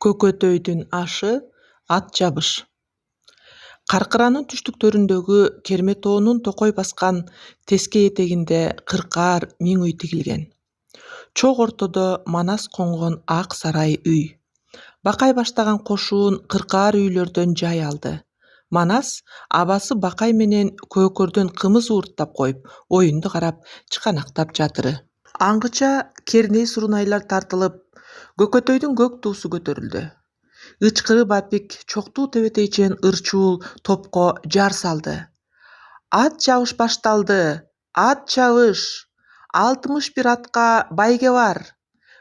Көкөтөйдүн ашы — ат жабыш. Каркыранын түштүктөрүндөгү Керметоонун токой баскан теске этегинде кыркаар миң үй тигилген. Чок ортодо манас конгон ак сарай үй. Бакай баштаган кошуун кыркаар үйлөрдөн жай алды. Манас абасы Бакай менен көкөрдөн кымыз уурттап коюп, оюнду карап, чыканактап жатыры. Аңгыча керней сурунайлар тартылып, Көкөтөйдүн көк туусу көтөрүлдү. Ычкыры Бапик чоктуу тебетейчен ырчуул топко жар салды. Ат жабыш башталды! Ат жабыш! 61 атка байге бар.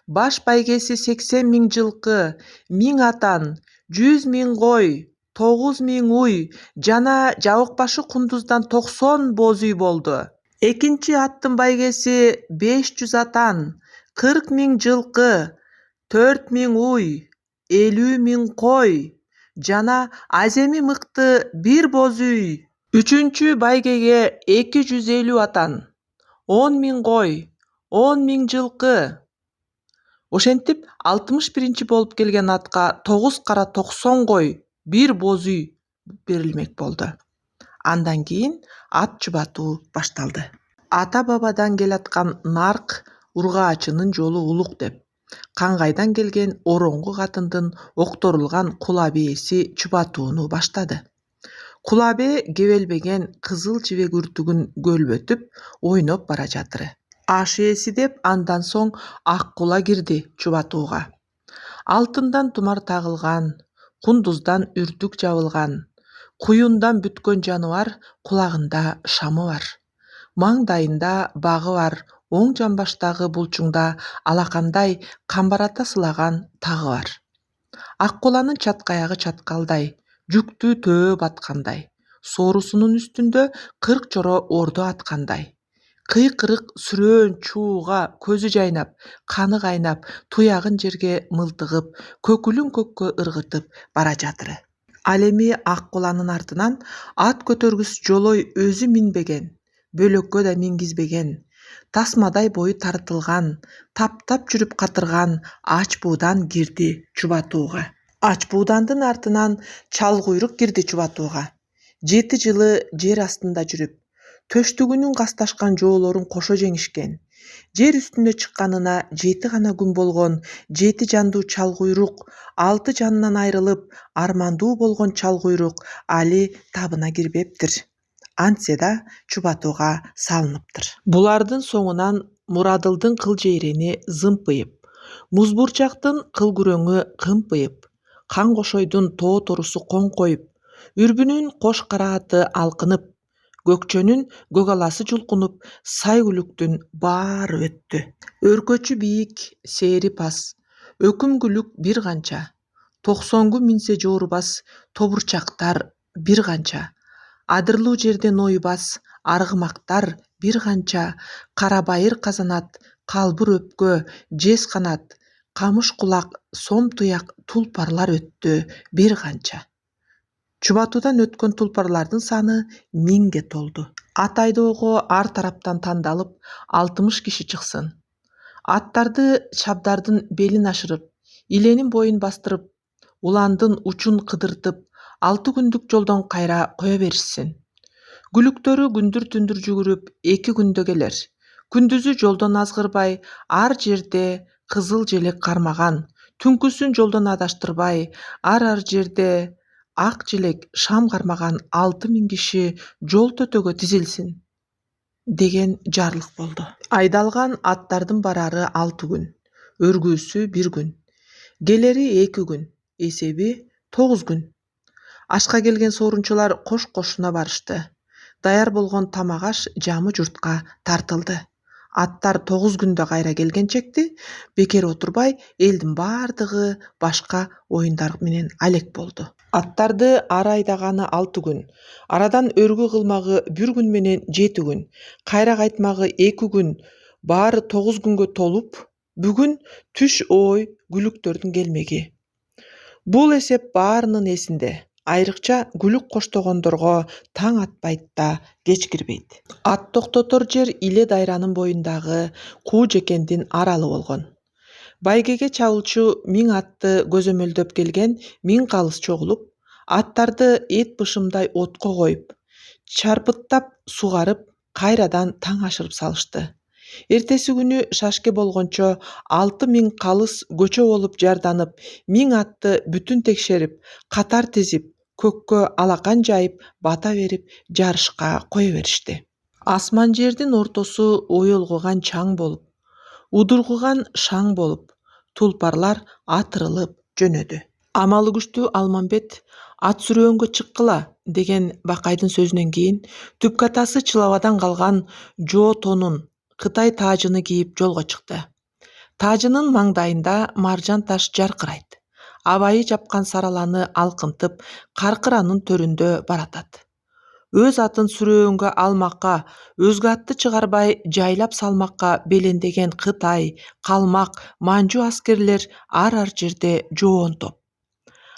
Баш байгеси 80 000 жылкы, 1000 атан, 100 000 кой, 9 000 уй жана жабыкбашы кундуздан 90 боз үй болду. Экинчи аттын байгеси 500 атан, 40 000 жылкы, 4 000 уй, 50 000 кой жана аземи мыкты бир боз үй. Үчүнчү байгеге 250 атан, 10 000 кой, 10 000 жылкы. Ошентип 61 болуп келген атка 9 кара 90 кой, бир боз үй берилмек болду. Андан кийин ат чубатуу башталды. Ата бабадан келаткан нарк ургаачынын жолу улук деп, Каңгайдан келген ороңгу катындын окторулган кула бээси чубатууну баштады. Кула бээ кебелбеген кызыл жибек үртүгүн көлбөтүп ойноп бара жатыры. Аш ээси деп андан соң ак кула кирди чубатууга. Алтындан тумар тагылган, кундуздан үртүк жабылган, куюндан бүткөн жаныбар кулагында шамы бар. Маңдайында багы бар, оң жамбаштагы булчуңда алакандай камбарата сылаган тагы бар. Ак куланын чаткаягы чаткалдай, жүктүү төө баткандай, соорусунун үстүндө 40 жоро ордо аткандай. Кыйкырык сүрөөн чууга көзү жайнап, каны кайнап, туягын жерге мылтыгып, көкүлүн көккө ыргытып бара жатыры. Ал эми ак куланын артынан ат көтөргүс жолой өзү минбеген, бөлөккө да мингизбеген, тасмадай бою тартылган, таптап жүрүп катырган ач буудан кирди чубатууга. Ач буудандын артынан чал куйрук кирди чубатууга. 7 жылы жер астында жүрүп, төштүгүнүн касташкан жоолорун кошо жеңишкен. Жер үстүнө чыкканына 7 гана күн болгон 7 жандуу чал куйрук, 6 жанынан айрылып, армандуу болгон чал куйрук али табына кирбептир. Антсе да чубатууга салыныптыр. Булардын соңунан Мурадылдын кыл жейрени зымпыйып, Музбурчактын кыл күрөңү кымпыйып, Кан кошойдун тоо торусу коңкоюп, Үрбүнүн кош кара аты алкынып, Көкчөнүн көк аласы жулкунуп, сай күлүктүн баары өттү. Өркөчү бийик, сээри пас, өкүмгүлүк бир канча, 90 минсе жоорубас тобурчактар бир канча, адырлуу жерден ойбас аргымактар бир канча, кара байыр казанат, калбыр өпкө, жез канат, камыш кулак, сом туяк тулпарлар өттү бир канча. Чубатуудан өткөн тулпарлардын саны 1000ге толду. Ат айдоого ар тараптан тандалып 60 киши чыксын. Аттарды чабдардын белин ашырып, иленин боюн бастырып, уландын учун кыдыртып, 6 күндүк жолдон кайра кое беришсин. Күлүктөрү күндүр-түндүр жүгүрүп 2 күндө келер. Күндүзү жолдон азгырбай, ар жерде кызыл желек кармаган, түнкүсүн жолдон адаштырбай, ар жерде ак желек шам кармаган 6000 киши жол төтөгө тизилсин деген жарлык болду. Айдалган аттардын барары 6 күн, өргүүсү 1 күн, келери 2 күн, эсеби 9 күн. Ашка келген соорунчулар кош-кошуна барышты. Даяр болгон тамак аш жамы журтка тартылды. Аттар 9 күндө кайра келгенчекти, бекер отурбай, элдин баардыгы башка оюндар менен алек болду. Аттарды ар айдаганы 6 күн, арадан өргүү кылмагы 1 күн менен 7 күн, кайра кайтмагы 2 күн, баары 9 күнгө толуп, бүгүн түш ой күлүктөрдүн келмеги. Бул эсеп баарынын эсинде. Айрыкча күлүк коштогондорго таң атпайт да кечкирбейт. Ат токтотор жер Иле дайранын боюндагы Куу Жекендин аралы болгон. Байгеге чабуулчу миң атты көзөмөлдөп келген миң калыс чогулуп, аттарды эт бышымдай отко коюп, чарпыттап сугарып, кайрадан таң ашырып салышты. Эртеси күнү шашке болгончо 6.000 калыс көчө болуп жарданып, миң атты бүтүн текшерип, катар тизип, көккө алакан жайып, бата берип, жарышка кое беришти. Асман жердин ортосу оюлгуган чаң болуп, удургуган шаң болуп, тулпарлар атырылып жөнөдү. Амалы күчтүү Алмамбет ат сүрөөнгө чыккыла деген Бакайдын сөзүнөн кийин түпкү атасы Чылабадан калган жоо тонун, Кытай таажыны кийип жолго чыкты. Таажынын маңдайында маржан таш жаркырайт. Абайы жапкан сараланы алкынтып, каркыранын төрүндө баратат. Өз атын сүрөөнгө алмакка, өзгө атты чыгарбай жайлап салмакка белендеген Кытай, Калмак, Манжу аскерлер ар жерде жоон топ.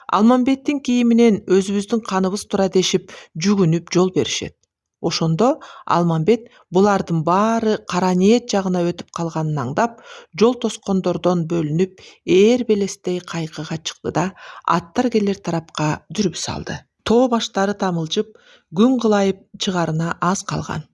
Алмамбеттин кийиминен өзүбүздүн каныбыз тура дешип, жүгүнүп жол беришет. Ошондо Алмамбет булардын баары кара ниет жагына өтүп калганын аңдап, жол тоскондордон бөлүнүп, ээр белестей кайкыга чыкты да аттар келер тарапка дүрбү салды. Тоо баштары тамылжып, күн кылайып чыгарына аз калган.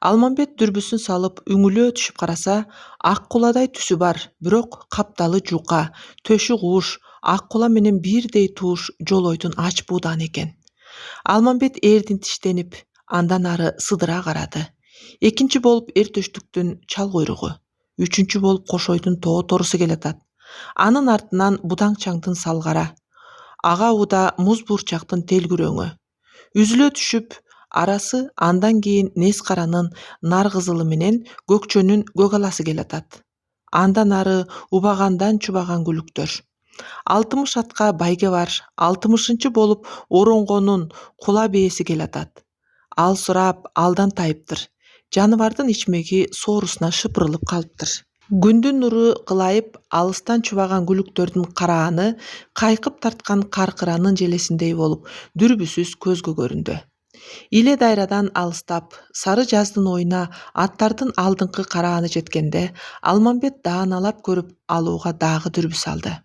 Алмамбет дүрбүсүн салып үңүлөө түшүп караса, ак куладай түсү бар, бирок капталы жука, төшү куш, ак кула менен бирдей тууш жолойдун ач буудан экен. Алмамбет эрдин тиштенип, андан ары сыдыра карады. Экинчи болуп эр төштүктүн чал куйругу, үчүнчү болуп кошойдун тоо торусу келатат. Анын артынан будаң чаңдын салгара, ага уда муз бурчактын телгүрөңү. Үзүлө түшүп, арасы андан кийин нес каранын нар-кызылы менен көкчөнүн көк аласы келатат. Андан ары убагандан чубаган күлүктөр. 60 атка байге бар, 60-чы болуп оронгонун кула бээси келатат. Ал сурап, алдан тайыптыр. Жаныбардын ичмеги соорусуна шыпырылып калыптыр. Күндүн нуру кылайып, алыстан чубаган күлүктөрдүн карааны кайкып тарткан каркыранын желесиндей болуп, дүрбүсүз көзгө көрүндү. Иле дайрадан алыстап, сары жаздын оюна аттардын алдыңкы карааны жеткенде, Алмамбет дааналап көрүп алууга дагы дүрбү салды.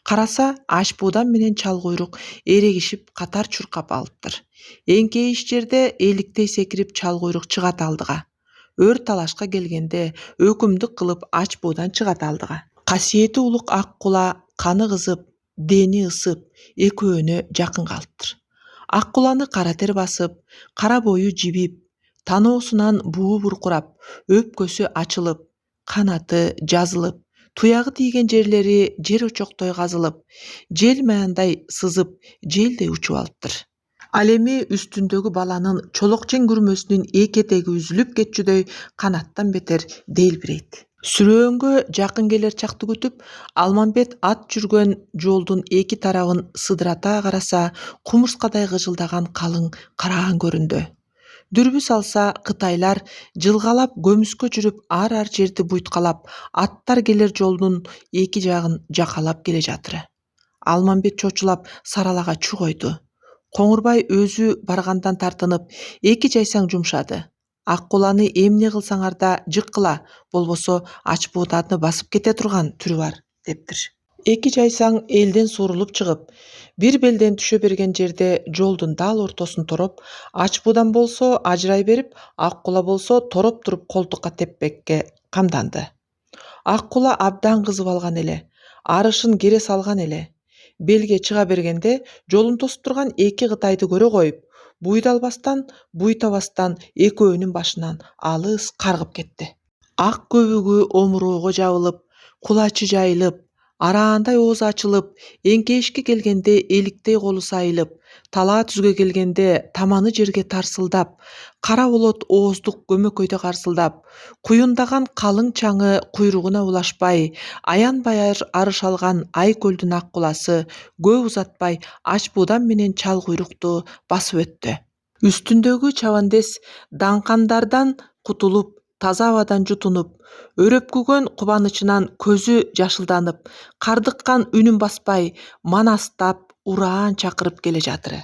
Караса, аш буудан менен чал куйрук эрегишип катар чуркап алыптыр. Эңкейиш жерде эликтей секирип чал куйрук чыгат алдыга. Өр талашка келгенде өкүмдүк кылып ач буудан чыгат алдыга. Касиети улук ак кула каны кызып, дени ысып, экөөнө жакын калыптыр. Ак куланы кара тер басып, кара бою жибип, таноосунан буу буркурап, өпкөсү ачылып, канаты жазылып, туягы тийген жерлери жер очоктой казылып, жел маяандай сызып, желдей учуп алыптыр. Ал эми үстүндөгү баланын чолокчең күрмөсүнүн эки этеги үзүлүп кетчүдөй канаттан бетер делбирейт. Сүрөөнгө жакын келер чакты күтүп, Алмамбет ат жүргөн жолдун эки тарабын сыдырата караса, кумурскадай кыжылдаган калың караан көрүндү. Дүрбү салса, Кытайлар жылгалап көмүскө жүрүп, ар жерди буйткалап, аттар келер жолдун эки жагын жакалап келе жатыры. Алмамбет чочулап саралага чугойду. Коңурбай өзү баргандан тартынып, эки жайсаң жумшады. Ак куланы эмне кылсаңар да жыккыла, болбосо ач бууданы басып кете турган түрү бар, дептир. Эки жайсаң элден суурулуп чыгып, бир белден түшө берген жерде жолдун дал ортосун тороп, ач буудан болсо ажырай берип, ак кула болсо тороп туруп колтукка теппекке камданды. Ак кула абдан кызып алган эле, арышын кере салган эле. Белге чыга бергенде жолун тосуп турган эки Кытайды көрө коюп, буйдалбастан, буйтабастан экөөнүн башынан алыс каргып кетти. Ак көбүгү омуроого жабылып, кулачы жайылып, араандай оозу ачылып, эңкейишке келгенде эликтей колу сайылып, талаа түзгө келгенде таманы жерге тарсылдап, кара болот ооздук көмөкөйдө карсылдап, куюндаган калың чаңы куйругуна улашпай, аянбай арыш алган ай көлдүн ак куласы көп узатпай ач буудан менен чал куйрукту басып өттү. Үстүндөгү чабандес даңкандардан кутулуп, таза абадан жутунуп, өрөпкүгөн кубанычынан көзү жашылданып, кардыккан үнүн баспай, манастап, ураан чакырып келе жатыры.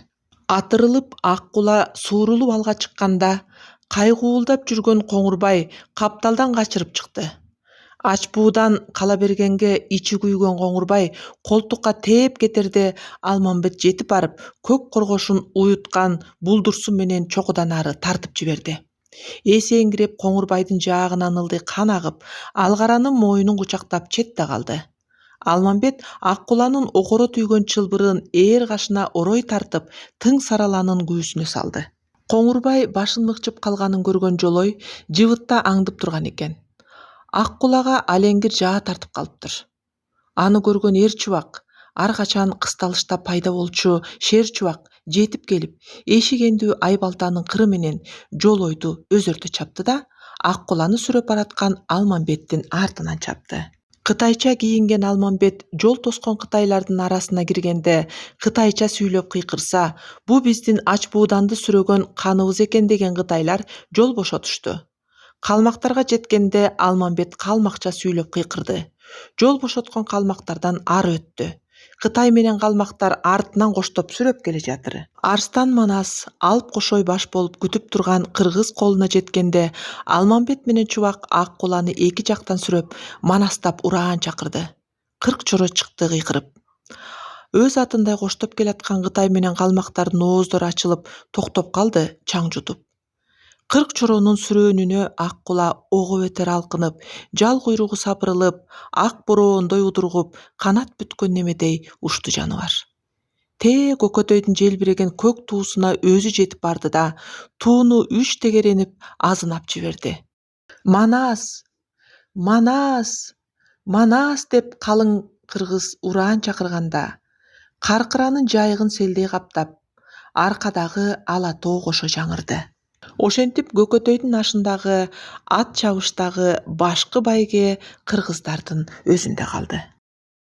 Атырылып ак кула суурулуп алга чыкканда, кайгуулдап жүргөн Коңурбай капталдан качырып чыкты. Ач буудан кала бергенге ичи күйгөн Коңурбай колтукка тээп кетерде Алмамбет жетип барып, көк коргошун уюткан булдурсу менен чокудан ары тартып жиберди. Эсеңгиреп Коңурбайдын жаагынан ылдый кан агып, Алгаранын мойнун кучактап четте калды. Алмамбет ак куланын окоро түйгөн чылбырын ээр кашына орой тартып, тың сараланын күүсүнө салды. Коңурбай башын мыкчып калганын көргөн Жолой жыбытта аңдып турган экен. Ак кулага алеңгир жаа тартып калыптыр. Аны көргөн эр чубак, ар качан кысталышта пайда болчу шер чубак жетип келип, эшигендүү айбалтанын кыры менен Жолойду өзөртө чапты да, ак куланы сүрөп бараткан Алмамбеттин артынан чапты. Кытайча кийинген Алмамбет жол тоскон кытайлардын арасына киргенде кытайча сүйлөп кыйкырса, бу биздин ач бууданды сүрөгөн каныбыз экен деген кытайлар жол бошотушту. Калмактарга жеткенде Алмамбет калмакча сүйлөп кыйкырды. Жол бошоткон калмактардан ары өттү. Кытай менен калмактар артынан коштоп сүрөп келе жатыр. Арстан Манас алып кошой баш болуп күтүп турган кыргыз колуна жеткенде Алмамбет менен чубак ак куланы эки жактан сүрөп, Манастап ураан чакырды. 40 чоро чыкты кыйкырып. Өз атындай коштоп келаткан Кытай менен калмактардын ооздору ачылып, токтоп калды чаң жутуп. 40 чоронун сүрөөнүнө ак кула ого бетер алкынып, жал куйругу сапырылып, ак бороондой удургуп, канат бүткөн немедей ушту жаныбар. Тээ көкөтөйдүн желбиреген көк туусуна өзү жетип барды да, тууну 3 тегеренип азынап жиберди. Манас! Манас! Манас деп калың кыргыз ураан чакырганда, каркыранын жайыгын селдей каптап, аркадагы ала тоо кошо жаңырды. Ошентип көкөтөйдүн ашындагы ат чабыштагы башкы байге кыргыздардын өзүндө калды.